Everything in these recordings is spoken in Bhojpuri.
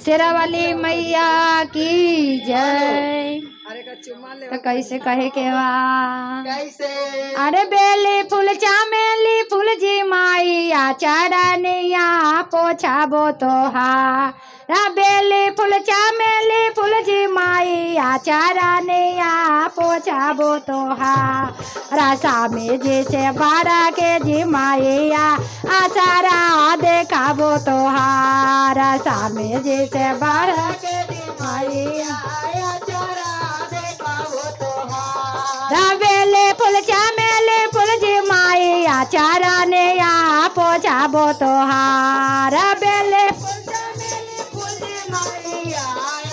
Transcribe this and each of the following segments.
शेरावाली मैया की जय। तो कैसे कहे के बा अरे बेली फूल चमेली फूल जी माइया चरनिया पोछाबो तोहारा। बेली फूल चमेली फूल जी माइया चरनिया पोछाबो तोहारा। सामी जी से बारा के जी माइया आचारा देखाबो तोहारा। सामी जी से बारा के जी माइया बेले फूल चमेली फूल जी माइया चरनिया पोछाबो तोहारा। बेले फूल चमेली फूल जी माइया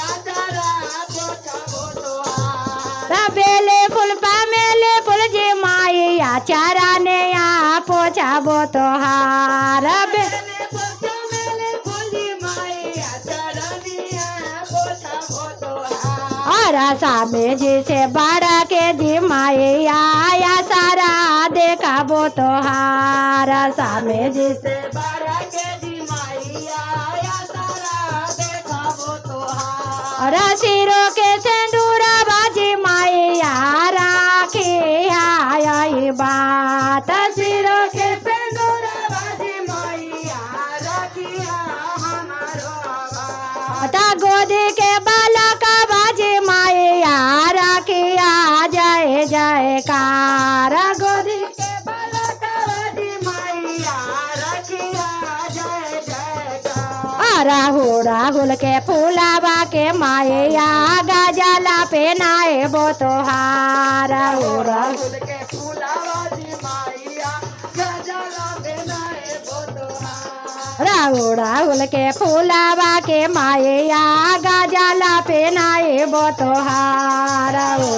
आचारा पोछाबो तोहारा। बेले फूल चमेली फूल जी माइया चरनिया पोछाबो तोहारा। बेले फूल चमेली फूल जी माइया चरनिया पोछाबो तोहारा। सामी जी से बारा के जी माइया आया सारा देखाबो तोहारा। सामी जी से बारा के जी माइया आया सारा देखाबो तोहारा। सिरों के सिंदूरा बाजी माइया राखी आई बात। सिरों के सिंदूरा बाजी माइया राखी हमारो बात। गोदी के बाला का बाजी माइया राखिया जय जयकार। गोदी के बाला का बाजी माइया राखिया जय जयकार। राहुल राहुल के फूलावा के माइया गजला पहनाए बो तोहारा। राहुल के फूलावा जी माइया गजला पहनाए बो तोहारा। राहुल राहुल के फूलावा के माइया गजला पहनाए बो तोहारा। राहुल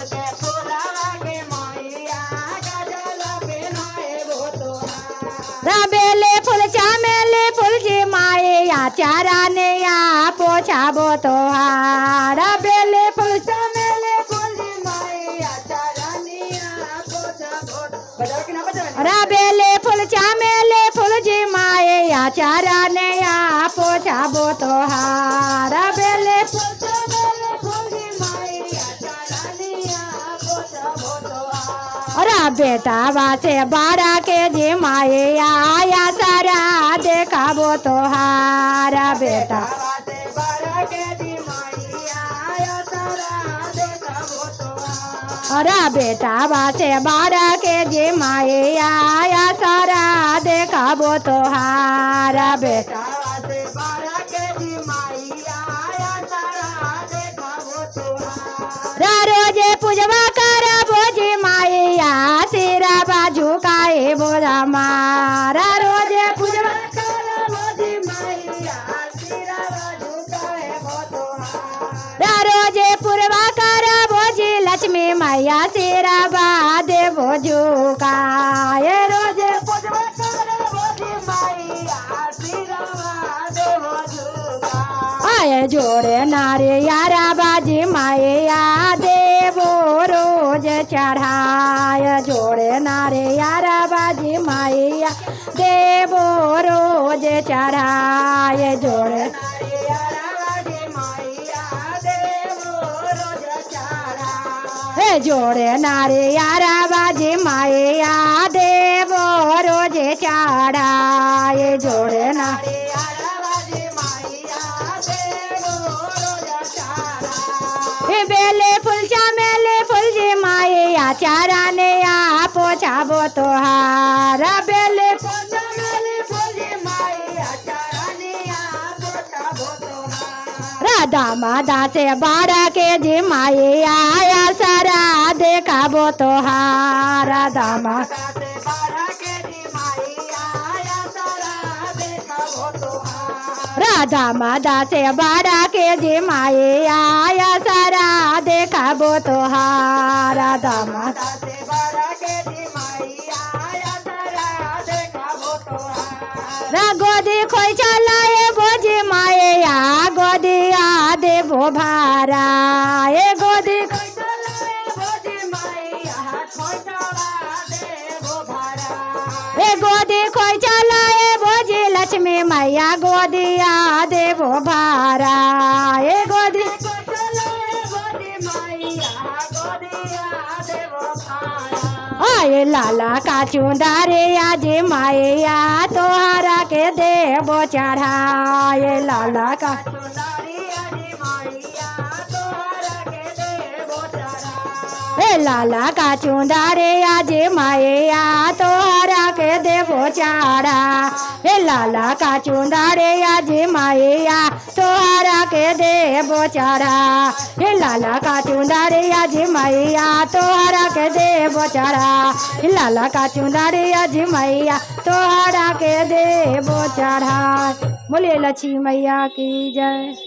के फूलावा के माइया गजला पहनाए बो तोहारा। बेले फूल चमेली फूल जी माइया चरनिया पोछाबो तोहारा। बेले फूल चमेली फूल जी माइया चरनिया पोछाबो तोहारा। बेले फूल चमेली फूल जी माइया चरनिया पोछाबो तोहारा। बेले फूल चमेली फूल जी माइया चरनिया पोछाबो तोहारा। बेटावा से बारा के जी माइया आया सारा देखाबो तोहारा। बेटावा से बारा के जी माइया आया सारा देखाबो तोहारा। बेटावा से बारा के जी माइया आया सारा देखाबो तोहारा। बेटावा से बारा के जी माइया आया सारा देखाबो तोहारा। रोजे पूजवा करबो जी माइया सिरा बाजू काए बोरा मारा। रोजे पूजवा करबो जी माइया सिरा बाजू काए बो तोहारा। रोजे पूजवा करबो जी लक्ष्मी मैया सिरा बा देबो झुकाए। रोजे पूजवा करबो जी माइया सिरा बा देबो झुकाए। जोड़े नारे यारा बाजी माइया देबो रोज चढ़ाए। जोड़े नारे यारा बाजी माइया देबो रोज चढ़ाए। जोड़े नारे यारा बाजी माइया देबो रोज चढ़ाए। जोड़े नारे यारा बाजी माइया देबो रोज चढ़ाए। जोड़े नारे बेले फूल चमेली फूल जी माइया चरनिया पोछाबो तोहारा। बेले फूल चमेली फूल जी माइया चरनिया पोछाबो तोहारा। दामादा से बारा के जी माइया आया सारा देखाबो तोहारा। दामादा से बारा के जी माइया आया सारा देखाबो तोहारा। राधा मादा से बारा के जी माइया आया सारा देखाबो तोहारा। दामादा से बारा के जी माइया आया सारा देखाबो तोहारा। गोदी खोई चलाए बोझी माइया गोदिया देबो भारा। ए गोदी खोई चलाए बोझी माइया खोई चला देबो भारा। ए गोदी खोई चलाए बोझी लक्ष्मी मैया गोदिया देवो भारा ए गोदी आए लाला का चुंदारे आज मैया तोहरा के देवो चढ़ाए लाला का लाला का चुंदारे आज मैया तोहरा के देवो चारा हे लाला का चुंदारे आज मैया तोहरा के देवो चारा हे लाला का चुंदारे आज मैया तोहरा के देवो चारा हे लाला का चुंदारे आज मैया तोहरा के देवो चारा। बोलिए लक्ष्मी मैया की जय।